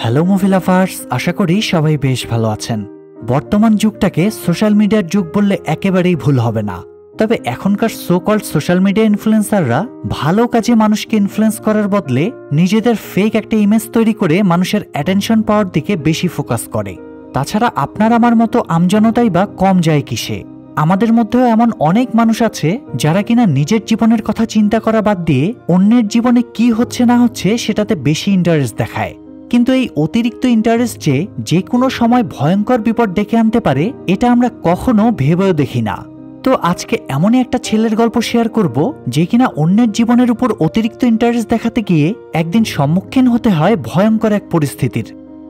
Hello movie lovers, আশা করি সবাই বেশ ভালো আছেন। বর্তমান যুগটাকে সোশ্যাল মিডিয়ার যুগ বললে একেবারেই ভুল হবে না। তবে এখনকার সো কল্ড সোশ্যাল মিডিয়া ইনফ্লুয়েন্সাররা ভালো কাজে মানুষকে ইনফ্লুয়েন্স করার বদলে নিজেদের ফেক একটা ইমেজ তৈরি করে মানুষের অ্যাটেনশন পাওয়ার দিকে বেশি ফোকাস করে। তাছাড়া আপনার আমার মতো আমজনতাই বা কম যায় কিসে? আমাদের মধ্যেও এমন অনেক মানুষ আছে যারা কিনা নিজের জীবনের কথা চিন্তা করা বাদ দিয়ে অন্যের জীবনে কি হচ্ছে না হচ্ছে সেটাতে বেশি ইন্টারেস্ট দেখায়। কিন্তু এই অতিরিক্ত ইন্টারেস্ট যে কোনো সময় ভয়ঙ্কর বিপদ ডেকে আনতে পারে, এটা আমরা কখনো ভেবেও দেখি না। তো আজকে এমনই একটা ছেলের গল্প শেয়ার করব যে কিনা অন্যের জীবনের উপর অতিরিক্ত ইন্টারেস্ট দেখাতে গিয়ে একদিন সম্মুখীন হতে হয় ভয়ঙ্কর এক পরিস্থিতির।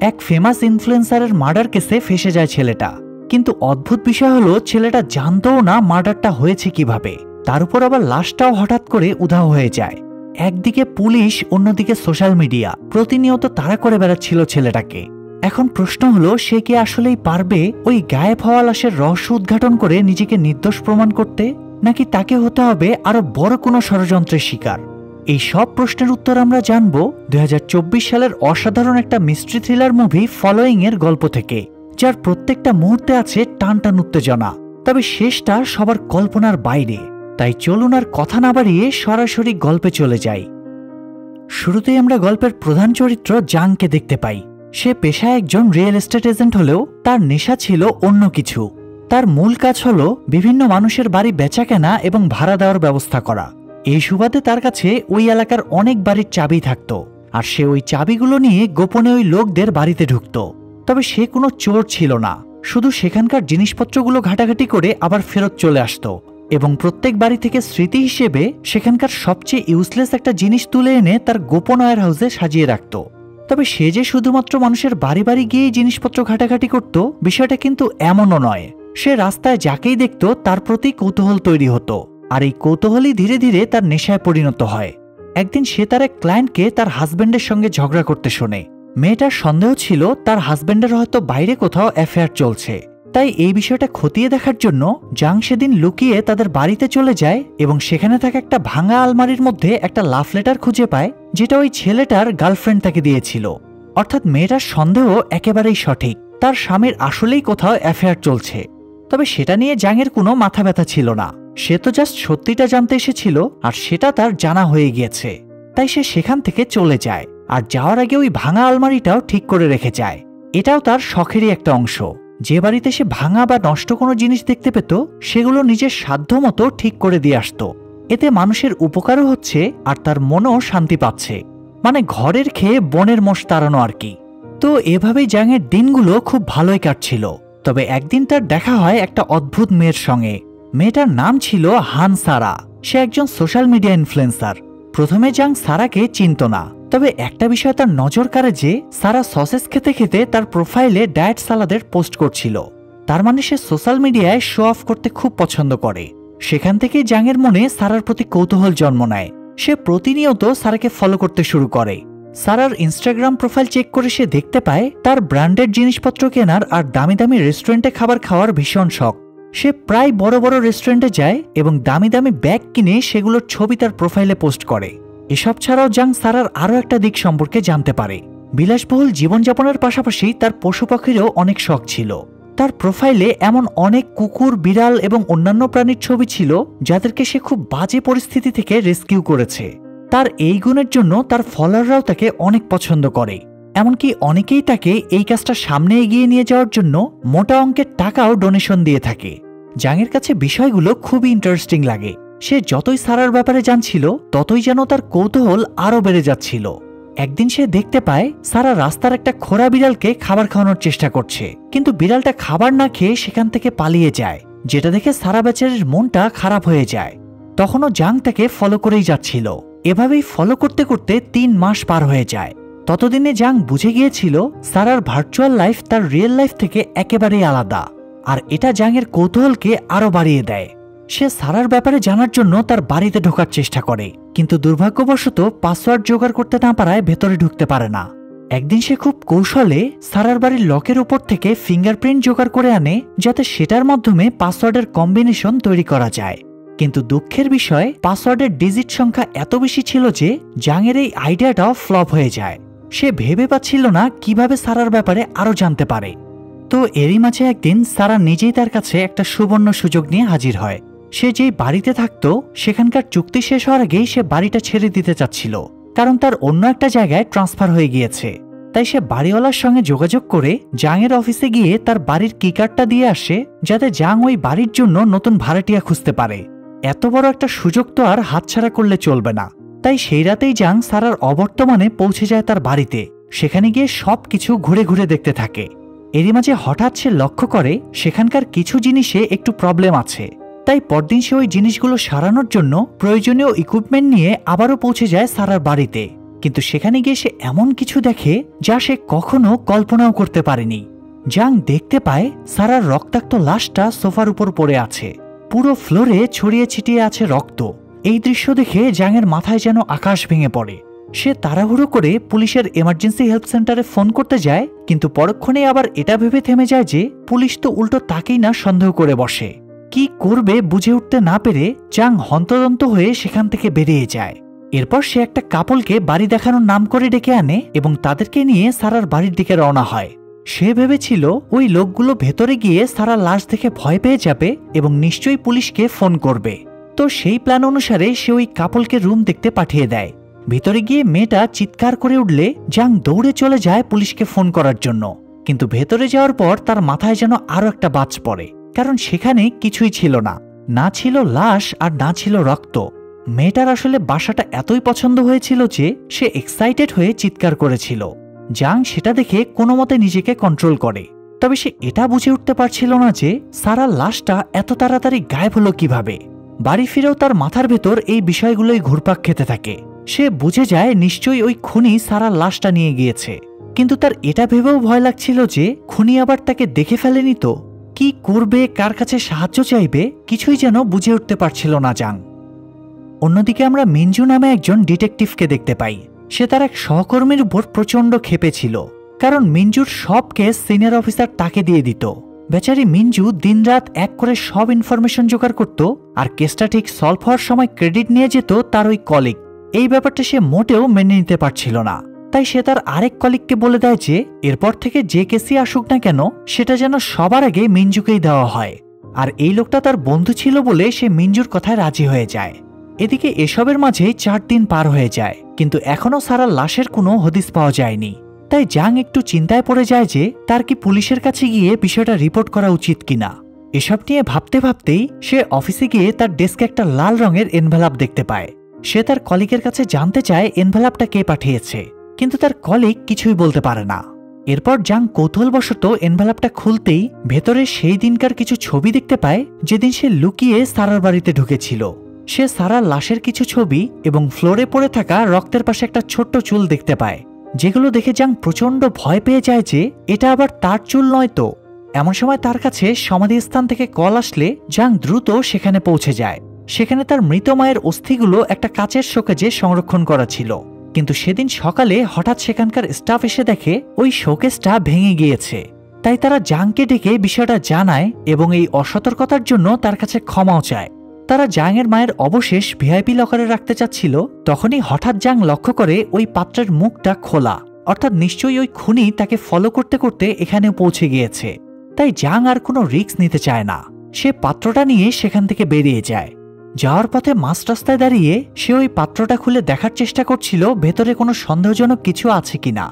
এক ফেমাস ইনফ্লুয়েন্সারের মার্ডার কেসে ফেসে যায় ছেলেটা। কিন্তু অদ্ভুত বিষয় হলো ছেলেটা জানতও না মার্ডারটা হয়েছে কিভাবে। তার উপর আবার লাশটাও হঠাৎ করে উধাও হয়ে যায়। একদিকে পুলিশ, অন্যদিকে সোশ্যাল মিডিয়া প্রতিনিয়ত তাড়া করে বেড়াচ্ছিল ছেলেটাকে। এখন প্রশ্ন হলো, সে কি আসলেই পারবে ওই গায়েব হওয়া লাশের রহস্য উদ্ঘাটন করে নিজেকে নির্দোষ প্রমাণ করতে, নাকি তাকে হতে হবে আরো বড় কোনো ষড়যন্ত্রের শিকার? এই সব প্রশ্নের উত্তর আমরা জানবো 2024 সালের অসাধারণ একটা মিস্ট্রি থ্রিলার মুভি ফলোয়িং এর গল্প থেকে, যার প্রত্যেকটা মুহূর্তে আছে টানটান উত্তেজনা, তবে শেষটা সবার কল্পনার বাইরে। তাই চলুন আর কথা না বাড়িয়ে সরাসরি গল্পে চলে যাই। শুরুতেই আমরা গল্পের প্রধান চরিত্র জাংকে দেখতে পাই। সে পেশায় একজন রিয়েল এস্টেট এজেন্ট হলেও তার নেশা ছিল অন্য কিছু। তার মূল কাজ হলো বিভিন্ন মানুষের বাড়ি বেচাকেনা এবং ভাড়া দেওয়ার ব্যবস্থা করা। এই সুবাদে তার কাছে ওই এলাকার অনেক বাড়ির চাবি থাকত, আর সে ওই চাবিগুলো নিয়ে গোপনে ওই লোকদের বাড়িতে ঢুকত। তবে সে কোনো চোর ছিল না, শুধু সেখানকার জিনিসপত্রগুলো ঘাটাঘাটি করে আবার ফেরত চলে আসতো এবং প্রত্যেক বাড়ি থেকে স্মৃতি হিসেবে সেখানকার সবচেয়ে ইউজলেস একটা জিনিস তুলে এনে তার গোপন ওয়্যার হাউসে সাজিয়ে রাখত। তবে সে যে শুধুমাত্র মানুষের বাড়ি বাড়ি গিয়ে জিনিসপত্র ঘাটাঘাটি করত, বিষয়টা কিন্তু এমনও নয়। সে রাস্তায় যাকেই দেখত তার প্রতি কৌতূহল তৈরি হতো, আর এই কৌতূহলই ধীরে ধীরে তার নেশায় পরিণত হয়। একদিন সে তার এক ক্লায়েন্টকে তার হাজব্যান্ডের সঙ্গে ঝগড়া করতে শোনে। মেয়েটার সন্দেহ ছিল তার হাজব্যান্ডের হয়তো বাইরে কোথাও অ্যাফেয়ার চলছে। তাই এই বিষয়টা খতিয়ে দেখার জন্য জাং সেদিন লুকিয়ে তাদের বাড়িতে চলে যায় এবং সেখানে থাকা একটা ভাঙা আলমারির মধ্যে একটা লাভ লেটার খুঁজে পায়, যেটা ওই ছেলেটার গার্লফ্রেন্ড তাকে দিয়েছিল। অর্থাৎ মেয়েটার সন্দেহ একেবারেই সঠিক, তার স্বামীর আসলেই কোথাও অ্যাফেয়ার চলছে। তবে সেটা নিয়ে জাংয়ের কোনো মাথা ব্যথা ছিল না। সে তো জাস্ট সত্যিটা জানতে এসেছিল, আর সেটা তার জানা হয়ে গিয়েছে। তাই সে সেখান থেকে চলে যায়, আর যাওয়ার আগে ওই ভাঙা আলমারিটাও ঠিক করে রেখে যায়। এটাও তার শখেরই একটা অংশ। যে বাড়িতে সে ভাঙা বা নষ্ট কোনো জিনিস দেখতে পেত, সেগুলো নিজের সাধ্য মতো ঠিক করে দিয়ে আসত। এতে মানুষের উপকারও হচ্ছে, আর তার মনও শান্তি পাচ্ছে। মানে ঘরের খেয়ে বনের মোষ তাড়ানো আর কি। তো এভাবেই জাংয়ের দিনগুলো খুব ভালোই কাটছিল। তবে একদিন তার দেখা হয় একটা অদ্ভুত মেয়ের সঙ্গে। মেয়েটার নাম ছিল হান সারা। সে একজন সোশ্যাল মিডিয়া ইনফ্লুয়েন্সার। প্রথমে জাং সারাকে চিনত না, তবে একটা বিষয় তার নজর কাড়ে যে সারা সসেস খেতে খেতে তার প্রোফাইলে ডায়েট সালাদের পোস্ট করছিল। তার মানে সে সোশ্যাল মিডিয়ায় শো অফ করতে খুব পছন্দ করে। সেখান থেকে জাংয়ের মনে সারার প্রতি কৌতূহল জন্ম নেয়। সে প্রতিনিয়ত সারাকে ফলো করতে শুরু করে। সারার ইনস্টাগ্রাম প্রোফাইল চেক করে সে দেখতে পায় তার ব্র্যান্ডেড জিনিসপত্র কেনার আর দামি দামি রেস্টুরেন্টে খাবার খাওয়ার ভীষণ শখ। সে প্রায় বড় বড় রেস্টুরেন্টে যায় এবং দামি দামি ব্যাগ কিনে সেগুলোর ছবি তার প্রোফাইলে পোস্ট করে। এসব ছাড়াও জাং সারার আরও একটা দিক সম্পর্কে জানতে পারে। বিলাসবহুল জীবনযাপনের পাশাপাশি তার পশু পাখিরও অনেক শখ ছিল। তার প্রোফাইলে এমন অনেক কুকুর, বিড়াল এবং অন্যান্য প্রাণীর ছবি ছিল যাদেরকে সে খুব বাজে পরিস্থিতি থেকে রেস্কিউ করেছে। তার এই গুণের জন্য তার ফলোয়াররাও তাকে অনেক পছন্দ করে। এমনকি অনেকেই তাকে এই কাজটা সামনে এগিয়ে নিয়ে যাওয়ার জন্য মোটা অঙ্কের টাকাও ডোনেশন দিয়ে থাকে। জাংয়ের কাছে বিষয়গুলো খুবই ইন্টারেস্টিং লাগে। সে যতই সারার ব্যাপারে জানছিল, ততই যেন তার কৌতূহল আরও বেড়ে যাচ্ছিল। একদিন সে দেখতে পায় সারা রাস্তার একটা খোঁড়া বিড়ালকে খাবার খাওয়ানোর চেষ্টা করছে, কিন্তু বিড়ালটা খাবার না খেয়ে সেখান থেকে পালিয়ে যায়, যেটা দেখে সারা বেচারির মনটা খারাপ হয়ে যায়। তখনও জাং তাকে ফলো করেই যাচ্ছিল। এভাবেই ফলো করতে করতে 3 মাস পার হয়ে যায়। ততদিনে জাং বুঝে গিয়েছিল সারার ভার্চুয়াল লাইফ তার রিয়েল লাইফ থেকে একেবারেই আলাদা, আর এটা জাংয়ের কৌতূহলকে আরও বাড়িয়ে দেয়। সে সারার ব্যাপারে জানার জন্য তার বাড়িতে ঢোকার চেষ্টা করে, কিন্তু দুর্ভাগ্যবশত পাসওয়ার্ড জোগাড় করতে না পারায় ভেতরে ঢুকতে পারে না। একদিন সে খুব কৌশলে সারার বাড়ির লকের উপর থেকে ফিঙ্গারপ্রিন্ট জোগাড় করে আনে, যাতে সেটার মাধ্যমে পাসওয়ার্ডের কম্বিনেশন তৈরি করা যায়। কিন্তু দুঃখের বিষয়, পাসওয়ার্ডের ডিজিট সংখ্যা এত বেশি ছিল যে জাংয়ের এই আইডিয়াটাও ফ্লপ হয়ে যায়। সে ভেবে পাচ্ছিল না কিভাবে সারার ব্যাপারে আরো জানতে পারে। তো এরই মাঝে একদিন সারা নিজেই তার কাছে একটা সুবর্ণ সুযোগ নিয়ে হাজির হয়। সে যেই বাড়িতে থাকতো সেখানকার চুক্তি শেষ হওয়ার আগেই সে বাড়িটা ছেড়ে দিতে চাচ্ছিল, কারণ তার অন্য একটা জায়গায় ট্রান্সফার হয়ে গিয়েছে। তাই সে বাড়িওয়ালার সঙ্গে যোগাযোগ করে জাংয়ের অফিসে গিয়ে তার বাড়ির কিকার্ডটা দিয়ে আসে, যাতে জাং ওই বাড়ির জন্য নতুন ভাড়াটিয়া খুঁজতে পারে। এত বড় একটা সুযোগ তো আর হাতছাড়া করলে চলবে না। তাই সেই রাতেই জাং সারার অবর্তমানে পৌঁছে যায় তার বাড়িতে। সেখানে গিয়ে সবকিছু ঘুরে ঘুরে দেখতে থাকে। এরই মাঝে হঠাৎ সে লক্ষ্য করে সেখানকার কিছু জিনিসে একটু প্রবলেম আছে। তাই পরদিন সে ওই জিনিসগুলো সারানোর জন্য প্রয়োজনীয় ইকুইপমেন্ট নিয়ে আবারও পৌঁছে যায় সারার বাড়িতে। কিন্তু সেখানে গিয়ে সে এমন কিছু দেখে যা সে কখনো কল্পনাও করতে পারেনি। জাং দেখতে পায় সারার রক্তাক্ত লাশটা সোফার উপর পড়ে আছে, পুরো ফ্লোরে ছড়িয়ে ছিটিয়ে আছে রক্ত। এই দৃশ্য দেখে জাংয়ের মাথায় যেন আকাশ ভেঙে পড়ে। সে তাড়াহুড়ো করে পুলিশের এমার্জেন্সি হেল্প সেন্টারে ফোন করতে যায়, কিন্তু পরক্ষণে আবার এটা ভেবে থেমে যায় যে পুলিশ তো উল্টো তাকেই না সন্দেহ করে বসে। কি করবে বুঝে উঠতে না পেরে জাং হন্তদন্ত হয়ে সেখান থেকে বেরিয়ে যায়। এরপর সে একটা কাপলকে বাড়ি দেখানোর নাম করে ডেকে আনে এবং তাদেরকে নিয়ে সারার বাড়ির দিকে রওনা হয়। সে ভেবেছিল ওই লোকগুলো ভেতরে গিয়ে সারার লাশ দেখে ভয় পেয়ে যাবে এবং নিশ্চয়ই পুলিশকে ফোন করবে। তো সেই প্ল্যান অনুসারে সে ওই কাপলকে রুম দেখতে পাঠিয়ে দেয়। ভিতরে গিয়ে মেয়েটা চিৎকার করে উঠলে জাং দৌড়ে চলে যায় পুলিশকে ফোন করার জন্য। কিন্তু ভেতরে যাওয়ার পর তার মাথায় যেন আরো একটা বাজ পড়ে, কারণ সেখানে কিছুই ছিল না, না ছিল লাশ আর না ছিল রক্ত। মেয়েটার আসলে বাসাটা এতই পছন্দ হয়েছিল যে সে এক্সাইটেড হয়ে চিৎকার করেছিল। জাং সেটা দেখে কোনো মতে নিজেকে কন্ট্রোল করে। তবে সে এটা বুঝে উঠতে পারছিল না যে সারার লাশটা এত তাড়াতাড়ি গায়েব হলো কিভাবে। বাড়ি ফিরেও তার মাথার ভেতর এই বিষয়গুলোই ঘুরপাক খেতে থাকে। সে বুঝে যায় নিশ্চয়ই ওই খুনি সারার লাশটা নিয়ে গিয়েছে, কিন্তু তার এটা ভেবেও ভয় লাগছিল যে খুনি আবার তাকে দেখে ফেলেনি তো। কি করবে, কার কাছে সাহায্য চাইবে, কিছুই যেন বুঝে উঠতে পারছিল না জাং। অন্যদিকে আমরা মিঞ্জু নামে একজন ডিটেকটিভকে দেখতে পাই। সে তার এক সহকর্মীর উপর প্রচণ্ড ক্ষেপে ছিল, কারণ মিঞ্জুর সব কেস সিনিয়র অফিসার তাকে দিয়ে দিত। বেচারি মিঞ্জু দিনরাত এক করে সব ইনফরমেশন জোগাড় করত, আর কেসটা ঠিক সলভ হওয়ার সময় ক্রেডিট নিয়ে যেত তার ওই কলিগ। এই ব্যাপারটা সে মোটেও মেনে নিতে পারছিল না। তাই সে তার আরেক কলিগকে বলে দেয় যে এরপর থেকে যে কেসই আসুক না কেন সেটা যেন সবার আগে মিঞ্জুকেই দেওয়া হয়। আর এই লোকটা তার বন্ধু ছিল বলে সে মিঞ্জুর কথায় রাজি হয়ে যায়। এদিকে এসবের মাঝেই 4 দিন পার হয়ে যায়, কিন্তু এখনও সারার লাশের কোনো হদিস পাওয়া যায়নি। তাই জাং একটু চিন্তায় পড়ে যায় যে তার কি পুলিশের কাছে গিয়ে বিষয়টা রিপোর্ট করা উচিত কিনা। এসব নিয়ে ভাবতে ভাবতেই সে অফিসে গিয়ে তার ডেস্কে একটা লাল রঙের এনভেলপ দেখতে পায়। সে তার কলিগের কাছে জানতে চায় এনভেলপটা কে পাঠিয়েছে, কিন্তু তার কলিগ কিছুই বলতে পারে না। এরপর জাং কৌতূহলবশত এনভেলপটা খুলতেই ভেতরে সেই দিনকার কিছু ছবি দেখতে পায় যেদিন সে লুকিয়ে সারার বাড়িতে ঢুকেছিল। সে সারার লাশের কিছু ছবি এবং ফ্লোরে পড়ে থাকা রক্তের পাশে একটা ছোট্ট চুল দেখতে পায়, যেগুলো দেখে জাং প্রচণ্ড ভয় পেয়ে যায় যে এটা আবার তার চুল নয় তো। এমন সময় তার কাছে সমাধিস্থান থেকে কল আসলে জাং দ্রুত সেখানে পৌঁছে যায়। সেখানে তার মৃত মায়ের অস্থিগুলো একটা কাচের শোকেজে সংরক্ষণ করা ছিল, কিন্তু সেদিন সকালে হঠাৎ সেখানকার স্টাফ এসে দেখে ওই শোকেজটা ভেঙে গিয়েছে। তাই তারা জাংকে ডেকে বিষয়টা জানায় এবং এই অসতর্কতার জন্য তার কাছে ক্ষমাও চায়। তারা জাংয়ের মায়ের অবশেষ ভিআইপি লকারে রাখতে চাচ্ছিল, তখনই হঠাৎ জাং লক্ষ্য করে ওই পাত্রের মুখটা খোলা, অর্থাৎ নিশ্চয়ই ওই খুনি তাকে ফলো করতে করতে এখানেও পৌঁছে গিয়েছে। তাই জাং আর কোনো রিস্ক নিতে চায় না। সে পাত্রটা নিয়ে সেখান থেকে বেরিয়ে যায়। যাওয়ার পথে মাঝ রাস্তায় দাঁড়িয়ে সে ওই পাত্রটা খুলে দেখার চেষ্টা করছিল ভেতরে কোনো সন্দেহজনক কিছু আছে কিনা।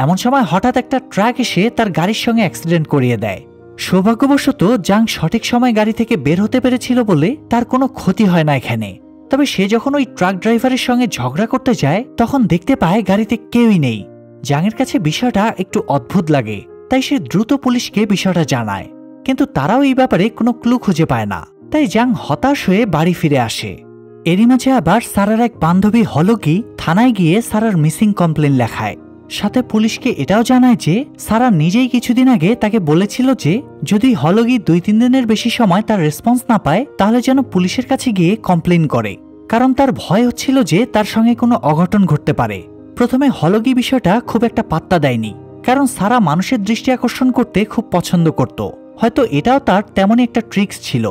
এমন সময় হঠাৎ একটা ট্রাক এসে তার গাড়ির সঙ্গে অ্যাক্সিডেন্ট করিয়ে দেয়। সৌভাগ্যবশত জাং সঠিক সময় গাড়ি থেকে বের হতে পেরেছিল বলে তার কোনো ক্ষতি হয় না এখানে। তবে সে যখন ওই ট্রাক ড্রাইভারের সঙ্গে ঝগড়া করতে যায় তখন দেখতে পায় গাড়িতে কেউই নেই। জাংয়ের কাছে বিষয়টা একটু অদ্ভুত লাগে, তাই সে দ্রুত পুলিশকে বিষয়টা জানায়, কিন্তু তারাও এই ব্যাপারে কোনো ক্লু খুঁজে পায় না। তাই জাং হতাশ হয়ে বাড়ি ফিরে আসে। এরই মাঝে আবার সারার এক বান্ধবী হলকি থানায় গিয়ে সারার মিসিং কমপ্লেন লেখায়। সাথে পুলিশকে এটাও জানায় যে সারা নিজেই কিছুদিন আগে তাকে বলেছিল যে যদি হলকি 2-3 দিনের বেশি সময় তার রেসপন্স না পায় তাহলে যেন পুলিশের কাছে গিয়ে কমপ্লেন করে, কারণ তার ভয় হচ্ছিল যে তার সঙ্গে কোনো অঘটন ঘটতে পারে। প্রথমে হলকি বিষয়টা খুব একটা পাত্তা দেয়নি, কারণ সারা মানুষের দৃষ্টি আকর্ষণ করতে খুব পছন্দ করত। হয়তো এটাও তার তেমনই একটা ট্রিক্স ছিল।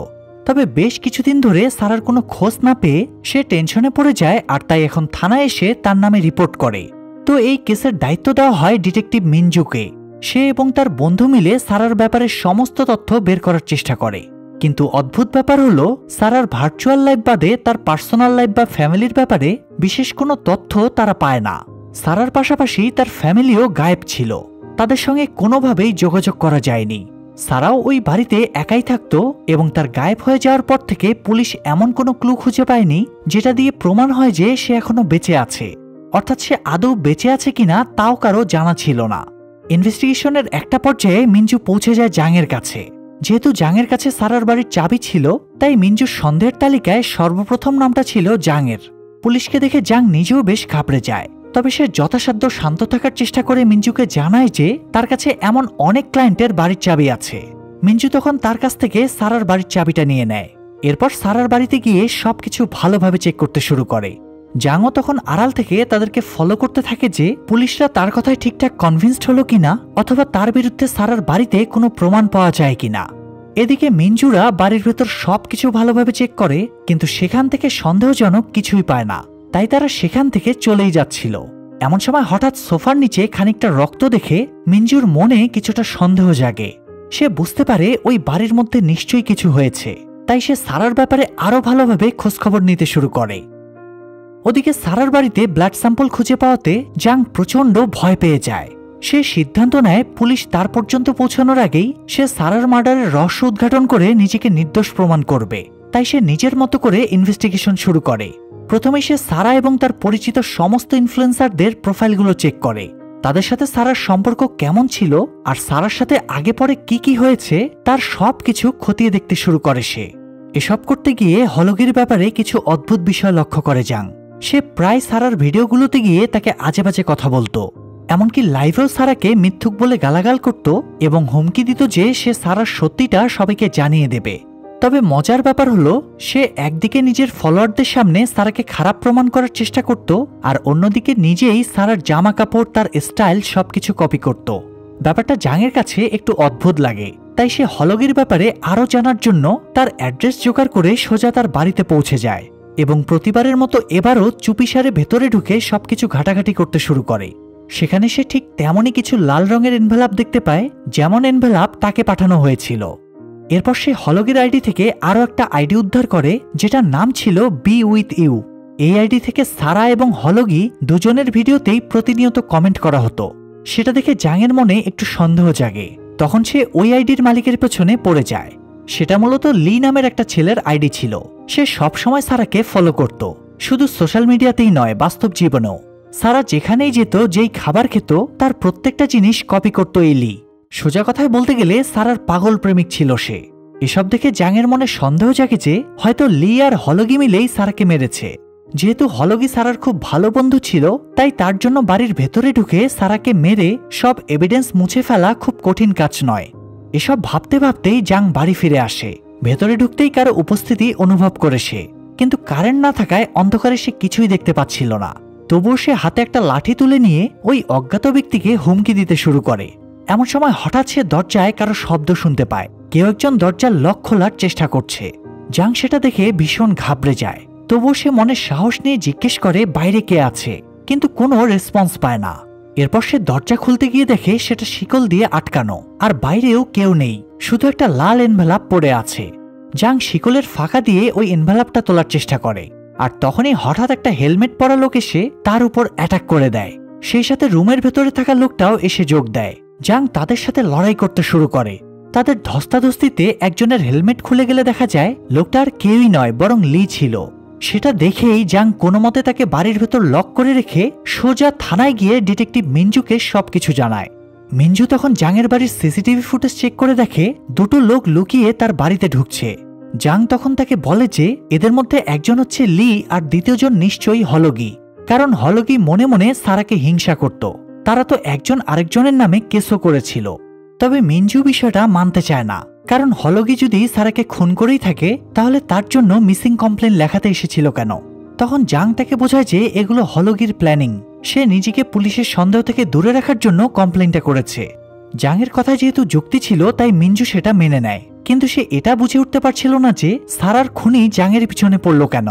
তবে বেশ কিছুদিন ধরে সারার কোনো খোঁজ না পেয়ে সে টেনশনে পড়ে যায়, আর তাই এখন থানায় এসে তার নামে রিপোর্ট করে। তো এই কেসের দায়িত্ব দেওয়া হয় ডিটেকটিভ মিনজুকে। সে এবং তার বন্ধু মিলে সারার ব্যাপারে সমস্ত তথ্য বের করার চেষ্টা করে। কিন্তু অদ্ভুত ব্যাপার হলো, সারার ভার্চুয়াল লাইফ বাদে তার পার্সোনাল লাইফ বা ফ্যামিলির ব্যাপারে বিশেষ কোনো তথ্য তারা পায় না। সারার পাশাপাশি তার ফ্যামিলিও গায়েব ছিল, তাদের সঙ্গে কোনোভাবেই যোগাযোগ করা যায়নি। সারাও ওই বাড়িতে একাই থাকতো এবং তার গায়েব হয়ে যাওয়ার পর থেকে পুলিশ এমন কোনো ক্লু খুঁজে পায়নি যেটা দিয়ে প্রমাণ হয় যে সে এখনো বেঁচে আছে, অর্থাৎ সে আদৌ বেঁচে আছে কিনা তাও কারো জানা ছিল না। ইনভেস্টিগেশনের একটা পর্যায়ে মিঞ্জু পৌঁছে যায় জাংয়ের কাছে। যেহেতু জাংয়ের কাছে সারার বাড়ির চাবি ছিল, তাই মিঞ্জুর সন্দেহের তালিকায় সর্বপ্রথম নামটা ছিল জাংয়ের। পুলিশকে দেখে জাং নিজেও বেশ ঘাবড়ে যায়, তবে সে যথাসাধ্য শান্ত থাকার চেষ্টা করে মিঞ্জুকে জানায় যে তার কাছে এমন অনেক ক্লায়েন্টের বাড়ির চাবি আছে। মিঞ্জু তখন তার কাছ থেকে সারার বাড়ির চাবিটা নিয়ে নেয়। এরপর সারার বাড়িতে গিয়ে সবকিছু ভালোভাবে চেক করতে শুরু করে। জাংও তখন আড়াল থেকে তাদেরকে ফলো করতে থাকে যে পুলিশরা তার কথায় ঠিকঠাক কনভিন্সড হলো কিনা, অথবা তার বিরুদ্ধে সারার বাড়িতে কোনো প্রমাণ পাওয়া যায় কিনা। এদিকে মিঞ্জুরা বাড়ির ভেতর সবকিছু ভালোভাবে চেক করে, কিন্তু সেখান থেকে সন্দেহজনক কিছুই পায় না, তাই তারা সেখান থেকে চলেই যাচ্ছিল। এমন সময় হঠাৎ সোফার নিচে খানিকটা রক্ত দেখে মিঞ্জুর মনে কিছুটা সন্দেহ জাগে। সে বুঝতে পারে ওই বাড়ির মধ্যে নিশ্চয়ই কিছু হয়েছে, তাই সে সারার ব্যাপারে আরো ভালোভাবে খোঁজখবর নিতে শুরু করে। ওদিকে সারার বাড়িতে ব্লাড স্যাম্পল খুঁজে পাওয়াতে জাং প্রচণ্ড ভয় পেয়ে যায়। সে সিদ্ধান্ত নেয় পুলিশ তার পর্যন্ত পৌঁছানোর আগেই সে সারার মার্ডারের রহস্য উদ্ঘাটন করে নিজেকে নির্দোষ প্রমাণ করবে। তাই সে নিজের মতো করে ইনভেস্টিগেশন শুরু করে। প্রথমে সে সারা এবং তার পরিচিত সমস্ত ইনফ্লুয়েন্সারদের প্রোফাইলগুলো চেক করে। তাদের সাথে সারার সম্পর্ক কেমন ছিল আর সারার সাথে আগে পরে কি হয়েছে তার সবকিছু খতিয়ে দেখতে শুরু করে সে। এসব করতে গিয়ে হলগির ব্যাপারে কিছু অদ্ভুত বিষয় লক্ষ্য করে জাং। সে প্রায় সারার ভিডিওগুলোতে গিয়ে তাকে আজেবাজে কথা বলতো, এমনকি লাইভেও সারাকে মিথ্যুক বলে গালাগাল করত এবং হুমকি দিত যে সে সারার সত্যিটা সবাইকে জানিয়ে দেবে। তবে মজার ব্যাপার হলো, সে একদিকে নিজের ফলোয়ারদের সামনে সারাকে খারাপ প্রমাণ করার চেষ্টা করত, আর অন্যদিকে নিজেই সারার জামা কাপড়, তার স্টাইল সবকিছু কপি করত। ব্যাপারটা জাংয়ের কাছে একটু অদ্ভুত লাগে, তাই সে হলগির ব্যাপারে আরও জানার জন্য তার অ্যাড্রেস জোগাড় করে সোজা তার বাড়িতে পৌঁছে যায় এবং প্রতিবারের মতো এবারও চুপিসারে ভেতরে ঢুকে সবকিছু ঘাটাঘাটি করতে শুরু করে। সেখানে সে ঠিক তেমনই কিছু লাল রঙের এনভেলাপ দেখতে পায়, যেমন এনভেলাপ তাকে পাঠানো হয়েছিল। এরপর সে হলগির আইডি থেকে আরও একটা আইডি উদ্ধার করে, যেটার নাম ছিল বি উইথ ইউ। এই আইডি থেকে সারা এবং হলগি দুজনের ভিডিওতেই প্রতিনিয়ত কমেন্ট করা হতো। সেটা দেখে জাংয়ের মনে একটু সন্দেহ জাগে। তখন সে ওই আইডির মালিকের পেছনে পড়ে যায়। সেটা মূলত লি নামের একটা ছেলের আইডি ছিল। সে সবসময় সারাকে ফলো করত, শুধু সোশ্যাল মিডিয়াতেই নয়, বাস্তব জীবনেও। সারা যেখানেই যেত, যেই খাবার খেত, তার প্রত্যেকটা জিনিস কপি করত এই লি। সোজা কথায় বলতে গেলে সারার পাগল প্রেমিক ছিল সে। এসব দেখে জাংয়ের মনে সন্দেহ জাগে যে হয়তো লি আর হলগি মিলেই সারাকে মেরেছে। যেহেতু হলগি সারার খুব ভালো বন্ধু ছিল, তাই তার জন্য বাড়ির ভেতরে ঢুকে সারাকে মেরে সব এভিডেন্স মুছে ফেলা খুব কঠিন কাজ নয়। এসব ভাবতে ভাবতেই জাং বাড়ি ফিরে আসে। ভেতরে ঢুকতেই কারো উপস্থিতি অনুভব করে সে, কিন্তু কারেন্ট না থাকায় অন্ধকারে সে কিছুই দেখতে পাচ্ছিল না। তবুও সে হাতে একটা লাঠি তুলে নিয়ে ওই অজ্ঞাত ব্যক্তিকে হুমকি দিতে শুরু করে। এমন সময় হঠাৎ সে দরজায় কারো শব্দ শুনতে পায়। কেউ একজন দরজার লক খোলার চেষ্টা করছে। জাং সেটা দেখে ভীষণ ঘাবড়ে যায়। তবুও সে মনে সাহস নিয়ে জিজ্ঞেস করে বাইরে কে আছে, কিন্তু কোনো রেসপন্স পায় না। এরপর সে দরজা খুলতে গিয়ে দেখে সেটা শিকল দিয়ে আটকানো, আর বাইরেও কেউ নেই, শুধু একটা লাল এনভেলাপ পড়ে আছে। জাং শিকলের ফাঁকা দিয়ে ওই এনভেলাপটা তোলার চেষ্টা করে, আর তখনই হঠাৎ একটা হেলমেট পরা লোক এসে তার উপর অ্যাটাক করে দেয়। সেই সাথে রুমের ভেতরে থাকা লোকটাও এসে যোগ দেয়। জাং তাদের সাথে লড়াই করতে শুরু করে। তাদের ধস্তাধস্তিতে একজনের হেলমেট খুলে গেলে দেখা যায় লোকটা আর কেউই নয়, বরং লি ছিল। সেটা দেখেই জাং কোনো মতে তাকে বাড়ির ভেতর লক করে রেখে সোজা থানায় গিয়ে ডিটেকটিভ মিঞ্জুকে সবকিছু জানায়। মিঞ্জু তখন জাংয়ের বাড়ির সিসিটিভি ফুটেজ চেক করে দেখে দুটো লোক লুকিয়ে তার বাড়িতে ঢুকছে। জাং তখন তাকে বলে যে এদের মধ্যে একজন হচ্ছে লি আর দ্বিতীয়জন নিশ্চয়ই হলগি, কারণ হলগি মনে মনে সারাকে হিংসা করত। তারা তো একজন আরেকজনের নামে কেসও করেছিল। তবে মিঞ্জু বিষয়টা মানতে চায় না, কারণ হলগি যদি সারাকে খুন করেই থাকে তাহলে তার জন্য মিসিং কমপ্লেন লেখাতে এসেছিল কেন। তখন জাং তাকে বোঝায় যে এগুলো হলগির প্ল্যানিং। সে নিজেকে পুলিশের সন্দেহ থেকে দূরে রাখার জন্য কমপ্লেনটা করেছে। জাংয়ের কথায় যেহেতু যুক্তি ছিল, তাই মিঞ্জু সেটা মেনে নেয়। কিন্তু সে এটা বুঝে উঠতে পারছিল না যে সারার খুনি জাংয়ের পিছনে পড়ল কেন।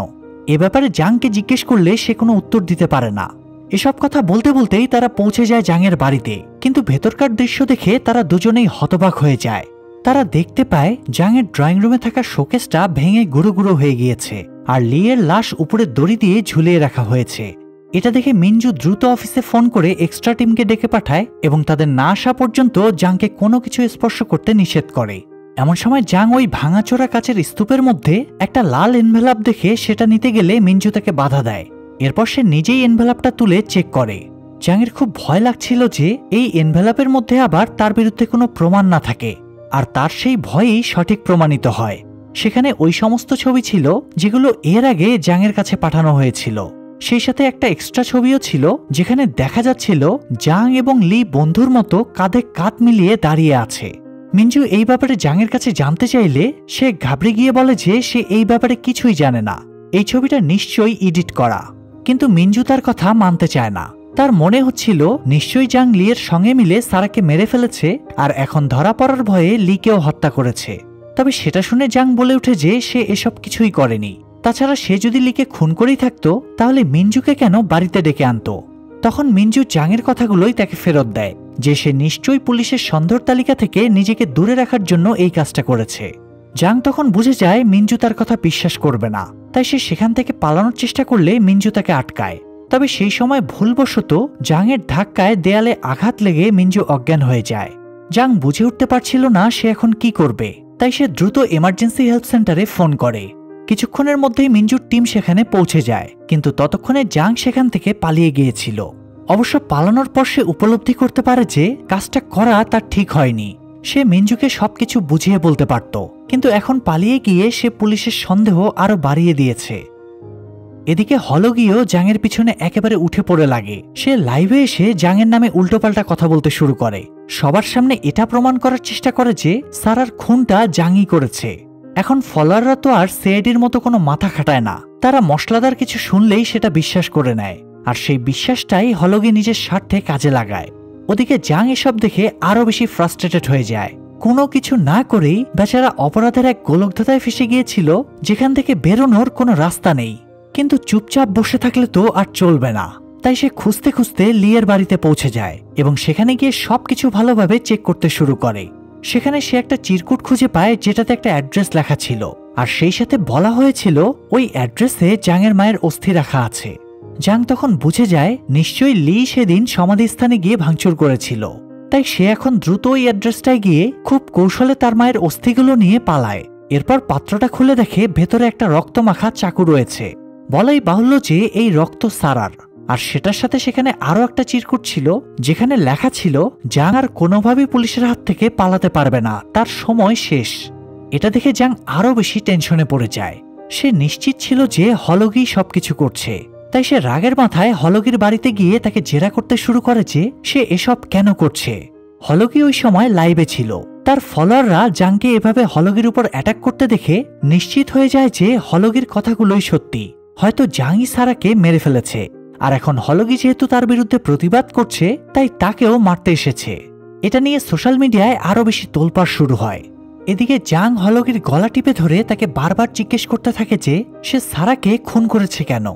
এ ব্যাপারে জাংকে জিজ্ঞেস করলে সে কোনো উত্তর দিতে পারে না। এসব কথা বলতে বলতেই তারা পৌঁছে যায় জাংয়ের বাড়িতে, কিন্তু ভেতরকার দৃশ্য দেখে তারা দুজনেই হতবাক হয়ে যায়। তারা দেখতে পায় জাংয়ের ড্রয়িং রুমে থাকা শোকেসটা ভেঙে গুঁড়ো গুঁড়ো হয়ে গিয়েছে, আর লিয়ের লাশ উপরে দড়ি দিয়ে ঝুলিয়ে রাখা হয়েছে। এটা দেখে মিনজু দ্রুত অফিসে ফোন করে এক্সট্রা টিমকে ডেকে পাঠায় এবং তাদের না আসা পর্যন্ত জাংকে কোনো কিছু স্পর্শ করতে নিষেধ করে। এমন সময় জাং ওই ভাঙাচোরা কাচের স্তূপের মধ্যে একটা লাল এনভেলাপ দেখে সেটা নিতে গেলে মিনজু তাকে বাধা দেয়। এরপর সে নিজেই এনভেলাপটা তুলে চেক করে। জাংয়ের খুব ভয় লাগছিল যে এই এনভেলাপের মধ্যে আবার তার বিরুদ্ধে কোনো প্রমাণ না থাকে, আর তার সেই ভয়ই সঠিক প্রমাণিত হয়। সেখানে ওই সমস্ত ছবি ছিল যেগুলো এর আগে জাংয়ের কাছে পাঠানো হয়েছিল। সেই সাথে একটা এক্সট্রা ছবিও ছিল যেখানে দেখা যাচ্ছিল জাং এবং লি বন্ধুর মতো কাঁধে কাঁধ মিলিয়ে দাঁড়িয়ে আছে। মিনজু এই ব্যাপারে জাংয়ের কাছে জানতে চাইলে সে ঘাবড়ে গিয়ে বলে যে সে এই ব্যাপারে কিছুই জানে না, এই ছবিটা নিশ্চয়ই এডিট করা। কিন্তু মিনজু তার কথা মানতে চায় না। তার মনে হচ্ছিল নিশ্চয়ই জাং লিয়ের সঙ্গে মিলে সারাকে মেরে ফেলেছে আর এখন ধরা পড়ার ভয়ে লিকেও হত্যা করেছে। তবে সেটা শুনে জাং বলে উঠে যে সে এসব কিছুই করেনি। তাছাড়া সে যদি লিকে খুন করেই থাকতো তাহলে মিনজুকে কেন বাড়িতে ডেকে আনতো। তখন মিনজু জাংয়ের কথাগুলোই তাকে ফেরত দেয় যে সে নিশ্চয়ই পুলিশের সন্দেহ তালিকা থেকে নিজেকে দূরে রাখার জন্য এই কাজটা করেছে। জাং তখন বুঝে যায় মিনজু তার কথা বিশ্বাস করবে না, তাই সে সেখান থেকে পালানোর চেষ্টা করলে মিনজু তাকে আটকায়। তবে সেই সময় ভুলবশত জাংয়ের ধাক্কায় দেয়ালে আঘাত লেগে মিনজু অজ্ঞান হয়ে যায়। জাং বুঝে উঠতে পারছিল না সে এখন কি করবে, তাই সে দ্রুত এমার্জেন্সি হেল্প সেন্টারে ফোন করে। কিছুক্ষণের মধ্যেই মিনজুর টিম সেখানে পৌঁছে যায়, কিন্তু ততক্ষণে জাং সেখান থেকে পালিয়ে গিয়েছিল। অবশ্য পালানোর পর সে উপলব্ধি করতে পারে যে কাজটা করা তার ঠিক হয়নি। সে মিনজুকে সবকিছু বুঝিয়ে বলতে পারত, কিন্তু এখন পালিয়ে গিয়ে সে পুলিশের সন্দেহ আরো বাড়িয়ে দিয়েছে। এদিকে হলগিও জাংয়ের পিছনে একেবারে উঠে পড়ে লাগে। সে লাইভে এসে জাংয়ের নামে উল্টোপাল্টা কথা বলতে শুরু করে। সবার সামনে এটা প্রমাণ করার চেষ্টা করে যে সারার খুনটা জাংই করেছে। এখন ফলোয়াররা তো আর সিআইডির মতো কোনো মাথা খাটায় না, তারা মশলাদার কিছু শুনলেই সেটা বিশ্বাস করে নেয়, আর সেই বিশ্বাসটাই হলগি নিজের স্বার্থে কাজে লাগায়। ওদিকে জাং এসব দেখে আরো বেশি ফ্রাস্ট্রেটেড হয়ে যায়। কোনো কিছু না করেই বেচারা অপরাধের এক গোলকধাঁধায় ফেসে গিয়েছিল যেখান থেকে বেরোনোর কোনো রাস্তা নেই। কিন্তু চুপচাপ বসে থাকলে তো আর চলবে না, তাই সে খুঁজতে খুঁজতে লিয়ের বাড়িতে পৌঁছে যায় এবং সেখানে গিয়ে সবকিছু ভালোভাবে চেক করতে শুরু করে। সেখানে সে একটা চিরকুট খুঁজে পায় যেটাতে একটা অ্যাড্রেস লেখা ছিল, আর সেই সাথে বলা হয়েছিল ওই অ্যাড্রেসে জাংয়ের মায়ের অস্থি রাখা আছে। জাং তখন বুঝে যায় নিশ্চয়ই লি সেদিন সমাধিস্থানে গিয়ে ভাঙচুর করেছিল, তাই সে এখন দ্রুত ওই অ্যাড্রেসটায় গিয়ে খুব কৌশলে তার মায়ের অস্থিগুলো নিয়ে পালায়। এরপর পাত্রটা খুলে দেখে ভেতরে একটা রক্তমাখা চাকু রয়েছে। বলাই বাহুল্য যে এই রক্ত সারার, আর সেটার সাথে সেখানে আরো একটা চিরকুট ছিল যেখানে লেখা ছিল জাং আর কোনোভাবেই পুলিশের হাত থেকে পালাতে পারবে না, তার সময় শেষ। এটা দেখে জাং আরো বেশি টেনশনে পড়ে যায়। সে নিশ্চিত ছিল যে হলগি সবকিছু করছে, তাই সে রাগের মাথায় হলগির বাড়িতে গিয়ে তাকে জেরা করতে শুরু করে যে সে এসব কেন করছে। হলগি ওই সময় লাইভে ছিল। তার ফলোয়াররা জাংকে এভাবে হলগির উপর অ্যাটাক করতে দেখে নিশ্চিত হয়ে যায় যে হলগির কথাগুলোই সত্যি, হয়তো জাংই সারাকে মেরে ফেলেছে। আর এখন হলগি যেহেতু তার বিরুদ্ধে প্রতিবাদ করছে তাই তাকেও মারতে এসেছে। এটা নিয়ে সোশ্যাল মিডিয়ায় আরো বেশি তোলপাড় শুরু হয়। এদিকে জাং হলগির গলা টিপে ধরে তাকে বারবার জিজ্ঞেস করতে থাকে যে সে সারাকে খুন করেছে কেন।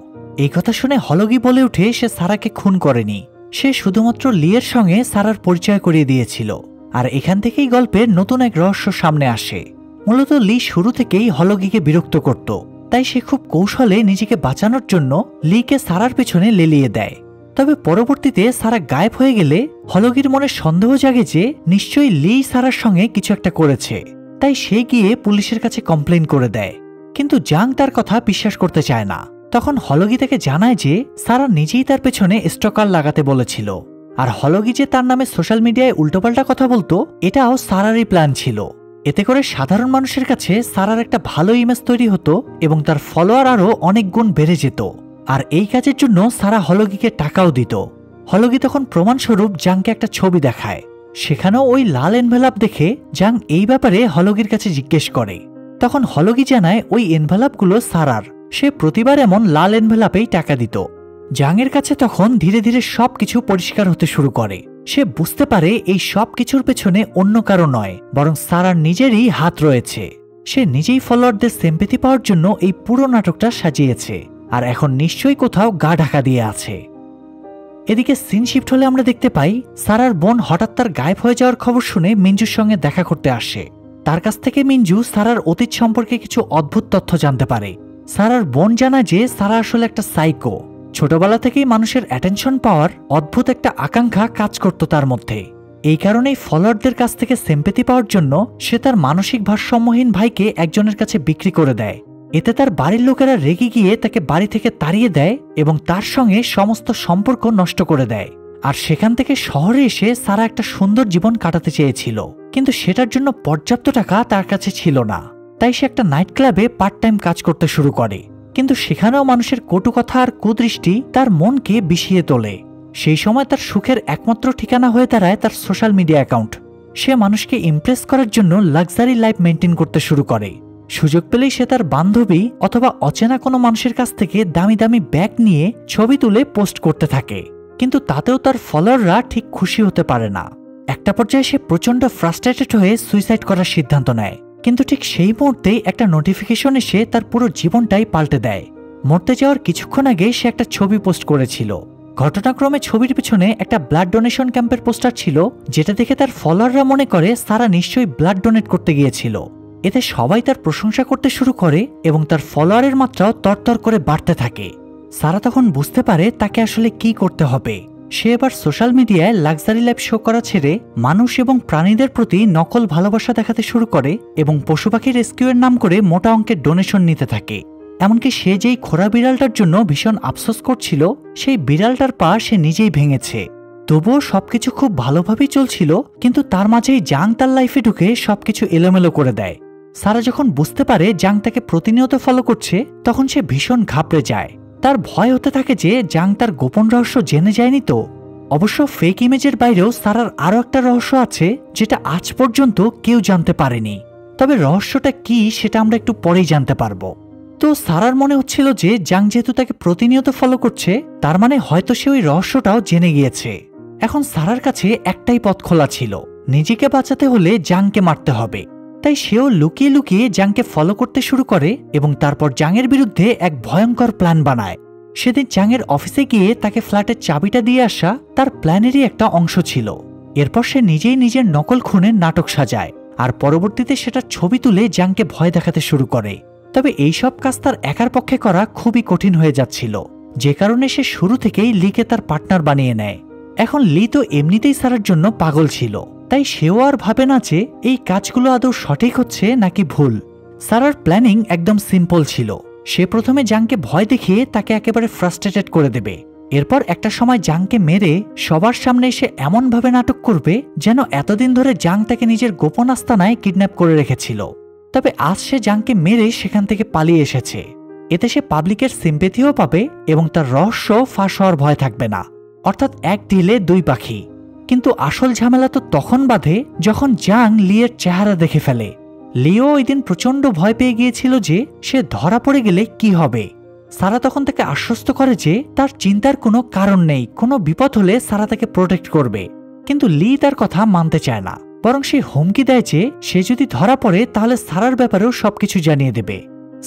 এই কথা শুনে হলগি বলে উঠে সে সারাকে খুন করেনি, সে শুধুমাত্র লিয়ের সঙ্গে সারার পরিচয় করিয়ে দিয়েছিল। আর এখান থেকেই গল্পের নতুন এক রহস্য সামনে আসে। মূলত লি শুরু থেকেই হলগিকে বিরক্ত করত, তাই সে খুব কৌশলে নিজেকে বাঁচানোর জন্য লিকে সারার পেছনে লেলিয়ে দেয়। তবে পরবর্তীতে সারা গায়েব হয়ে গেলে হলগির মনে সন্দেহ জাগে যে নিশ্চয়ই লি সারার সঙ্গে কিছু একটা করেছে, তাই সে গিয়ে পুলিশের কাছে কমপ্লেন করে দেয়। কিন্তু জাং তার কথা বিশ্বাস করতে চায় না। তখন হলগি তাকে জানায় যে সারা নিজেই তার পেছনে স্টকার লাগাতে বলেছিল, আর হলগি যে তার নামে সোশ্যাল মিডিয়ায় উল্টোপাল্টা কথা বলতো এটাও সারারই প্ল্যান ছিল। এতে করে সাধারণ মানুষের কাছে সারার একটা ভালো ইমেজ তৈরি হতো এবং তার ফলোয়ার আরও অনেক গুণ বেড়ে যেত। আর এই কাজের জন্য সারা হলগিকে টাকাও দিত। হলগি তখন প্রমাণস্বরূপ জাংকে একটা ছবি দেখায়, সেখানেও ওই লাল এনভেলাপ দেখে জাং এই ব্যাপারে হলগির কাছে জিজ্ঞেস করে। তখন হলগি জানায় ওই এনভেলাপগুলো সারার, সে প্রতিবার এমন লাল এনভেলাপেই টাকা দিত। জাংয়ের কাছে তখন ধীরে ধীরে সবকিছু পরিষ্কার হতে শুরু করে। সে বুঝতে পারে এই সব কিছুর পেছনে অন্য কারো নয়, বরং সারার নিজেরই হাত রয়েছে। সে নিজেই ফলোয়ারদের সিম্প্যাথি পাওয়ার জন্য এই পুরো নাটকটা সাজিয়েছে, আর এখন নিশ্চয়ই কোথাও গা ঢাকা দিয়ে আছে। এদিকে সিন শিফট হলে আমরা দেখতে পাই সারার বোন হঠাৎ তার গায়েব হয়ে যাওয়ার খবর শুনে মিঞ্জুর সঙ্গে দেখা করতে আসে। তার কাছ থেকে মিঞ্জু সারার অতীত সম্পর্কে কিছু অদ্ভুত তথ্য জানতে পারে। সারার বোন জানায় যে সারা আসলে একটা সাইকো। ছোটবেলা থেকেই মানুষের অ্যাটেনশন পাওয়ার অদ্ভুত একটা আকাঙ্ক্ষা কাজ করত তার মধ্যে। এই কারণেই ফলোয়ারদের কাছ থেকে সিম্প্যাথি পাওয়ার জন্য সে তার মানসিক ভারসাম্যহীন ভাইকে একজনের কাছে বিক্রি করে দেয়। এতে তার বাড়ির লোকেরা রেগে গিয়ে তাকে বাড়ি থেকে তাড়িয়ে দেয় এবং তার সঙ্গে সমস্ত সম্পর্ক নষ্ট করে দেয়। আর সেখান থেকে শহরে এসে সারা একটা সুন্দর জীবন কাটাতে চেয়েছিল, কিন্তু সেটার জন্য পর্যাপ্ত টাকা তার কাছে ছিল না। তাই সে একটা নাইট ক্লাবে পার্ট টাইম কাজ করতে শুরু করে, কিন্তু সেখানেও মানুষের কটু কথা আর কুদৃষ্টি তার মনকে বিষিয়ে তোলে। সেই সময় তার সুখের একমাত্র ঠিকানা হয়ে দাঁড়ায় তার সোশ্যাল মিডিয়া অ্যাকাউন্ট। সে মানুষকে ইমপ্রেস করার জন্য লাক্সারি লাইফ মেনটেন করতে শুরু করে। সুযোগ পেলেই সে তার বান্ধবী অথবা অচেনা কোনো মানুষের কাছ থেকে দামি দামি ব্যাগ নিয়ে ছবি তুলে পোস্ট করতে থাকে, কিন্তু তাতেও তার ফলোয়াররা ঠিক খুশি হতে পারে না। একটা পর্যায়ে সে প্রচন্ড ফ্রাস্ট্রেটেড হয়ে সুইসাইড করার সিদ্ধান্ত নেয়, কিন্তু ঠিক সেই মুহূর্তেই একটা নোটিফিকেশন এসে তার পুরো জীবনটাই পাল্টে দেয়। মরতে যাওয়ার কিছুক্ষণ আগে সে একটা ছবি পোস্ট করেছিল। ঘটনাক্রমে ছবির পিছনে একটা ব্লাড ডোনেশন ক্যাম্পের পোস্টার ছিল, যেটা দেখে তার ফলোয়াররা মনে করে সারা নিশ্চয়ই ব্লাড ডোনেট করতে গিয়েছিল। এতে সবাই তার প্রশংসা করতে শুরু করে এবং তার ফলোয়ারের মাত্রাও তরতর করে বাড়তে থাকে। সারা তখন বুঝতে পারে তাকে আসলে কি করতে হবে। সে এবার সোশ্যাল মিডিয়ায় লাক্সারি লাইফ শো করা ছেড়ে মানুষ এবং প্রাণীদের প্রতি নকল ভালোবাসা দেখাতে শুরু করে এবং পশু পাখি রেস্কিউয়ের নাম করে মোটা অঙ্কের ডোনেশন নিতে থাকে। এমনকি সে যেই খোঁড়া বিড়ালটার জন্য ভীষণ আফসোস করছিল, সেই বিড়ালটার পা সে নিজেই ভেঙেছে। তবুও সবকিছু খুব ভালোভাবেই চলছিল, কিন্তু তার মাঝেই জাং তার লাইফে ঢুকে সবকিছু এলোমেলো করে দেয়। সারা যখন বুঝতে পারে জাং তাকে প্রতিনিয়ত ফলো করছে, তখন সে ভীষণ ঘাবড়ে যায়। তার ভয় হতে থাকে যে জাং তার গোপন রহস্য জেনে যায়নি তো। অবশ্য ফেক ইমেজের বাইরেও সারার আরও একটা রহস্য আছে, যেটা আজ পর্যন্ত কেউ জানতে পারেনি। তবে রহস্যটা কি সেটা আমরা একটু পরেই জানতে পারবো। তো সারার মনে হচ্ছিল যে জাং যেহেতু তাকে প্রতিনিয়ত ফলো করছে, তার মানে হয়তো সে ওই রহস্যটাও জেনে গিয়েছে। এখন সারার কাছে একটাই পথ খোলা ছিল, নিজেকে বাঁচাতে হলে জাংকে মারতে হবে। তাই সেও লুকিয়ে লুকিয়ে জাংকে ফলো করতে শুরু করে এবং তারপর জাংয়ের বিরুদ্ধে এক ভয়ঙ্কর প্ল্যান বানায়। সেদিন জাংয়ের অফিসে গিয়ে তাকে ফ্ল্যাটের চাবিটা দিয়ে আসা তার প্ল্যানেরই একটা অংশ ছিল। এরপর সে নিজেই নিজের নকল খুনের নাটক সাজায় আর পরবর্তীতে সেটা ছবি তুলে জাংকে ভয় দেখাতে শুরু করে। তবে এইসব কাজ তার একার পক্ষে করা খুবই কঠিন হয়ে যাচ্ছিল, যে কারণে সে শুরু থেকেই লিকে তার পার্টনার বানিয়ে নেয়। এখন লি তো এমনিতেই সারার জন্য পাগল ছিল, তাই সেও আর ভাবে না যে এই কাজগুলো আদৌ সঠিক হচ্ছে নাকি ভুল। সারার প্ল্যানিং একদম সিম্পল ছিল। সে প্রথমে জাংকে ভয় দেখিয়ে তাকে একেবারে ফ্রাস্ট্রেটেড করে দেবে। এরপর একটা সময় জাংকে মেরে সবার সামনে এসে এমনভাবে নাটক করবে যেন এতদিন ধরে জাং তাকে নিজের গোপন আস্তানায় কিডন্যাপ করে রেখেছিল। তবে আজ সে জাংকে মেরে সেখান থেকে পালিয়ে এসেছে। এতে সে পাবলিকের সিম্প্যাথিও পাবে এবং তার রহস্য ফাঁস হওয়ার ভয় থাকবে না। অর্থাৎ এক ঢিলে দুই পাখি। কিন্তু আসল ঝামেলা তো তখন বাধে যখন জাং লিয়ের চেহারা দেখে ফেলে। লিও ওই দিন প্রচন্ড ভয় পেয়ে গিয়েছিল যে সে ধরা পড়ে গেলে কি হবে। সারা তখন তাকে আশ্বস্ত করে যে তার চিন্তার কোনো কারণ নেই, কোনো বিপদ হলে সারা তাকে প্রোটেক্ট করবে। কিন্তু লি তার কথা মানতে চায় না, বরং সে হুমকি দেয় যে সে যদি ধরা পড়ে তাহলে সারার ব্যাপারেও সবকিছু জানিয়ে দেবে।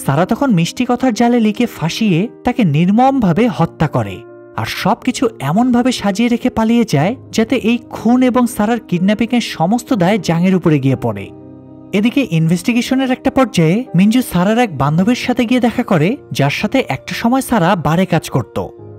সারা তখন মিষ্টি কথার জালে লিকে ফাঁসিয়ে তাকে নির্মমভাবে হত্যা করে আর সবকিছু এমনভাবে সাজিয়ে রেখে পালিয়ে যায় যাতে এই খুন এবং সারার কিডন্যাপিংয়ের সমস্ত দায় জাংয়ের উপরে গিয়ে পড়ে। এদিকে ইনভেস্টিগেশনের একটা পর্যায়ে মিঞ্জু সারার এক বান্ধবীর সাথে গিয়ে দেখা করে, যার সাথে একটা সময় সারা বারে কাজ করত।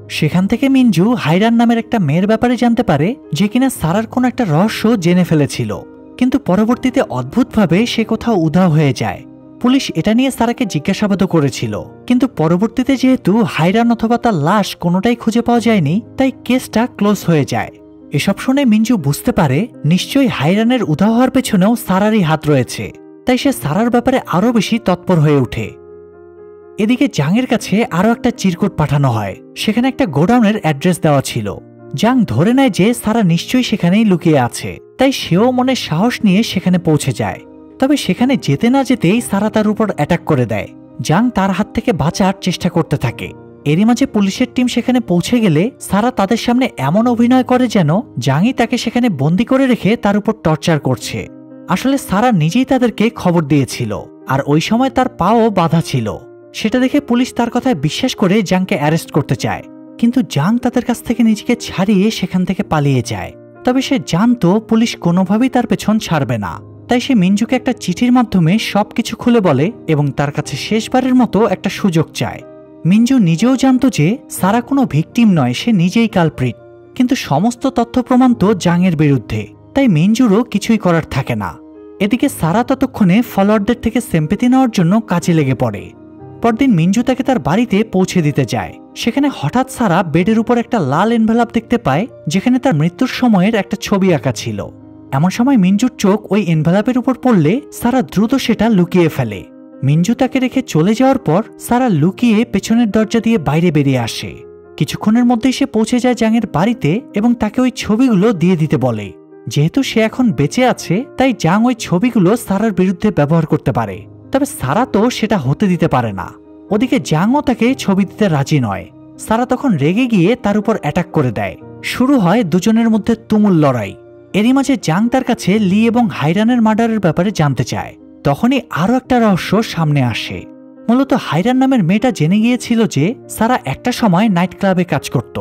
সেখান থেকে মিঞ্জু হাইরান নামের একটা মেয়ের ব্যাপারে জানতে পারে, যে কিনা সারার কোনো একটা রহস্য জেনে ফেলেছিল, কিন্তু পরবর্তীতে অদ্ভুতভাবে সে কোথাও উধাও হয়ে যায়। পুলিশ এটা নিয়ে সারাকে জিজ্ঞাসাবাদও করেছিল, কিন্তু পরবর্তীতে যেহেতু হাইরান অথবা তার লাশ কোনোটাই খুঁজে পাওয়া যায়নি, তাই কেসটা ক্লোজ হয়ে যায়। এসব শুনে মিঞ্জু বুঝতে পারে নিশ্চয়ই হাইরানের উধাও হওয়ার পেছনেও সারারই হাত রয়েছে। তাই সে সারার ব্যাপারে আরও বেশি তৎপর হয়ে ওঠে। এদিকে জাংয়ের কাছে আরও একটা চিরকুট পাঠানো হয়। সেখানে একটা গোডাউনের অ্যাড্রেস দেওয়া ছিল। জাং ধরে নেয় যে সারা নিশ্চয়ই সেখানেই লুকিয়ে আছে, তাই সেও মনে সাহস নিয়ে সেখানে পৌঁছে যায়। তবে সেখানে যেতে না যেতেই সারা তার উপর অ্যাটাক করে দেয়। জাং তার হাত থেকে বাঁচার চেষ্টা করতে থাকে। এরই মাঝে পুলিশের টিম সেখানে পৌঁছে গেলে সারা তাদের সামনে এমন অভিনয় করে যেন জাংই তাকে সেখানে বন্দি করে রেখে তার উপর টর্চার করছে। আসলে সারা নিজেই তাদেরকে খবর দিয়েছিল, আর ওই সময় তার পাও বাঁধা ছিল। সেটা দেখে পুলিশ তার কথায় বিশ্বাস করে জাংকে অ্যারেস্ট করতে চায়, কিন্তু জাং তাদের কাছ থেকে নিজেকে ছাড়িয়ে সেখান থেকে পালিয়ে যায়। তবে সে জানতো পুলিশ কোনোভাবেই তার পেছন ছাড়বে না, তাই সে মিনজুকে একটা চিঠির মাধ্যমে সবকিছু খুলে বলে এবং তার কাছে শেষবারের মতো একটা সুযোগ চায়। মিনজু নিজেও জানতো যে সারা কোনো ভিকটিম নয়, সে নিজেই কালপ্রিট, কিন্তু সমস্ত তথ্য প্রমাণ তো জাংয়ের বিরুদ্ধে, তাই মিনজুরও কিছুই করার থাকে না। এদিকে সারা ততক্ষণে ফলোয়ারদের থেকে সিম্প্যাথি নেওয়ার জন্য কাজে লেগে পড়ে। পরদিন মিনজু তাকে তার বাড়িতে পৌঁছে দিতে যায়। সেখানে হঠাৎ সারা বেডের উপর একটা লাল এনভেলপ দেখতে পায়, যেখানে তার মৃত্যুর সময়ের একটা ছবি আঁকা ছিল। এমন সময় মিনজুর চোখ ওই এনভেলপের উপর পড়লে সারা দ্রুত সেটা লুকিয়ে ফেলে। মিনজু তাকে রেখে চলে যাওয়ার পর সারা লুকিয়ে পেছনের দরজা দিয়ে বাইরে বেরিয়ে আসে। কিছুক্ষণের মধ্যেই সে পৌঁছে যায় জাংয়ের বাড়িতে এবং তাকে ওই ছবিগুলো দিয়ে দিতে বলে। যেহেতু সে এখন বেঁচে আছে, তাই জাং ওই ছবিগুলো সারার বিরুদ্ধে ব্যবহার করতে পারে। তবে সারা তো সেটা হতে দিতে পারে না। ওদিকে জাংও তাকে ছবি দিতে রাজি নয়। সারা তখন রেগে গিয়ে তার উপর অ্যাটাক করে দেয়। শুরু হয় দুজনের মধ্যে তুমুল লড়াই। এরই মাঝে জাং তার কাছে লি এবং হাইরানের মার্ডারের ব্যাপারে জানতে চায়। তখনই আরও একটা রহস্য সামনে আসে। মূলত হাইরান নামের মেয়েটা জেনে গিয়েছিল যে সারা একটা সময় নাইট ক্লাবে কাজ করত।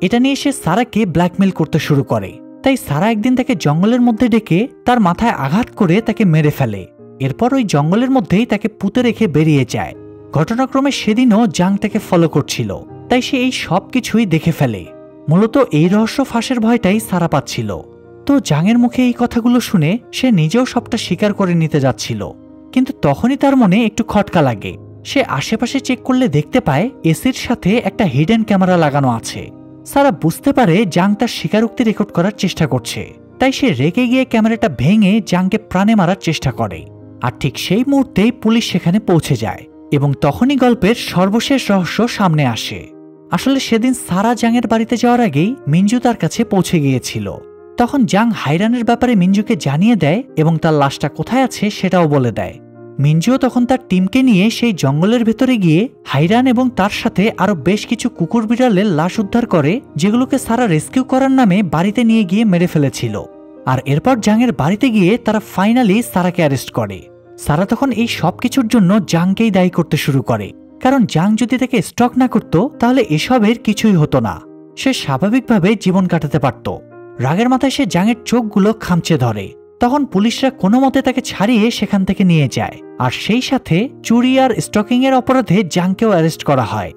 এটা নিয়ে সে সারাকে ব্ল্যাকমেল করতে শুরু করে। তাই সারা একদিন তাকে জঙ্গলের মধ্যে ডেকে তার মাথায় আঘাত করে তাকে মেরে ফেলে। এরপর ওই জঙ্গলের মধ্যেই তাকে পুঁতে রেখে বেরিয়ে যায়। ঘটনাক্রমে সেদিনও জাং তাকে ফলো করছিল, তাই সে এই সব কিছুই দেখে ফেলে। মূলত এই রহস্য ফাঁসের ভয়টাই সারা পাচ্ছিল। তো জাংয়ের মুখে এই কথাগুলো শুনে সে নিজেও সবটা স্বীকার করে নিতে যাচ্ছিল, কিন্তু তখনই তার মনে একটু খটকা লাগে। সে আশেপাশে চেক করলে দেখতে পায় এসির সাথে একটা হিডেন ক্যামেরা লাগানো আছে। সারা বুঝতে পারে জাং তার স্বীকারোক্তি রেকর্ড করার চেষ্টা করছে, তাই সে রেগে গিয়ে ক্যামেরাটা ভেঙে জাংকে প্রাণে মারার চেষ্টা করে। আর ঠিক সেই মুহূর্তেই পুলিশ সেখানে পৌঁছে যায় এবং তখনই গল্পের সর্বশেষ রহস্য সামনে আসে। আসলে সেদিন সারা জাংয়ের বাড়িতে যাওয়ার আগেই মিনজু তার কাছে পৌঁছে গিয়েছিল। তখন জাং হাইরানের ব্যাপারে মিনজুকে জানিয়ে দেয় এবং তার লাশটা কোথায় আছে সেটাও বলে দেয়। মিনজুও তখন তার টিমকে নিয়ে সেই জঙ্গলের ভেতরে গিয়ে হাইরান এবং তার সাথে আরো বেশ কিছু কুকুর বিড়ালের লাশ উদ্ধার করে, যেগুলোকে সারা রেস্কিউ করার নামে বাড়িতে নিয়ে গিয়ে মেরে ফেলেছিল। আর এরপর জাংয়ের বাড়িতে গিয়ে তারা ফাইনালি সারাকে অ্যারেস্ট করে। সারা তখন এই সব কিছুর জন্য জাংকেই দায়ী করতে শুরু করে, কারণ জাং যদি তাকে স্টক না করত তাহলে এসবের কিছুই হতো না। সে স্বাভাবিকভাবে জীবন কাটাতে পারত। রাগের মাথায় সে জাংয়ের চোখগুলো খামচে ধরে। তখন পুলিশরা কোনো মতে তাকে ছাড়িয়ে সেখান থেকে নিয়ে যায়, আর সেই সাথে চুরি আর স্টকিং এর অপরাধে জাংকেও অ্যারেস্ট করা হয়।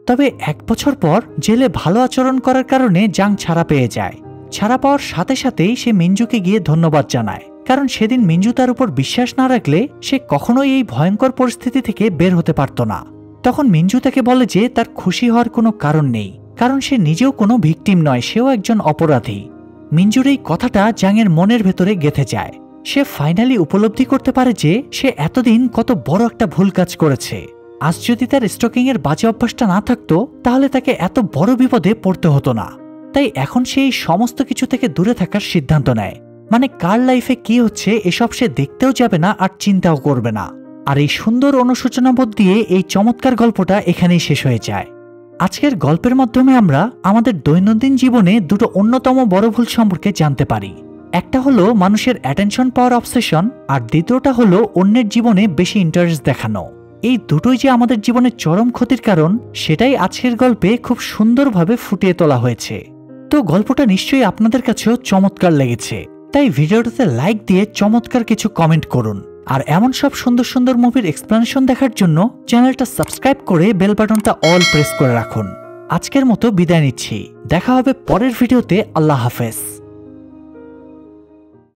তবে 1 বছর পর জেলে ভালো আচরণ করার কারণে জাং ছাড়া পেয়ে যায়। ছাড়া পাওয়ার সাথে সাথেই সে মিনজুকে গিয়ে ধন্যবাদ জানায়, কারণ সেদিন মিনজু তার উপর বিশ্বাস না রাখলে সে কখনোই এই ভয়ঙ্কর পরিস্থিতি থেকে বের হতে পারত না। তখন মিনজু তাকে বলে যে তার খুশি হওয়ার কোনো কারণ নেই, কারণ সে নিজেও কোনো ভিকটিম নয়, সেও একজন অপরাধী। মিনজুর এই কথাটা জাংয়ের মনের ভেতরে গেঁথে যায়। সে ফাইনালি উপলব্ধি করতে পারে যে সে এতদিন কত বড় একটা ভুল কাজ করেছে। আজ যদি তার স্টকিং এর বাজে অভ্যাসটা না থাকতো তাহলে তাকে এত বড় বিপদে পড়তে হতো না। তাই এখন সে এই সমস্ত কিছু থেকে দূরে থাকার সিদ্ধান্ত নেয়। মানে কার লাইফে কি হচ্ছে এসব সে দেখতেও যাবে না আর চিন্তাও করবে না। আর এই সুন্দর অনুশোচনাবোধ দিয়ে এই চমৎকার গল্পটা এখানেই শেষ হয়ে যায়। আজকের গল্পের মাধ্যমে আমরা আমাদের দৈনন্দিন জীবনে দুটো অন্যতম বড় ভুল সম্পর্কে জানতে পারি। একটা হলো মানুষের অ্যাটেনশন পাওয়ার অবসেশন, আর দ্বিতীয়টা হলো অন্যের জীবনে বেশি ইন্টারেস্ট দেখানো। এই দুটোই যে আমাদের জীবনে চরম ক্ষতির কারণ, সেটাই আজকের গল্পে খুব সুন্দরভাবে ফুটিয়ে তোলা হয়েছে। তো গল্পটা নিশ্চয়ই আপনাদের কাছেও চমৎকার লেগেছে, তাই ভিডিওটাতে লাইক দিয়ে চমৎকার কিছু কমেন্ট করুন। আর এমন সব সুন্দর সুন্দর মুভির এক্সপ্লেনেশন দেখার জন্য চ্যানেলটা সাবস্ক্রাইব করে বেল বাটনটা অল প্রেস করে রাখুন। আজকের মতো বিদায় নিচ্ছি, দেখা হবে পরের ভিডিওতে। আল্লাহ হাফেজ।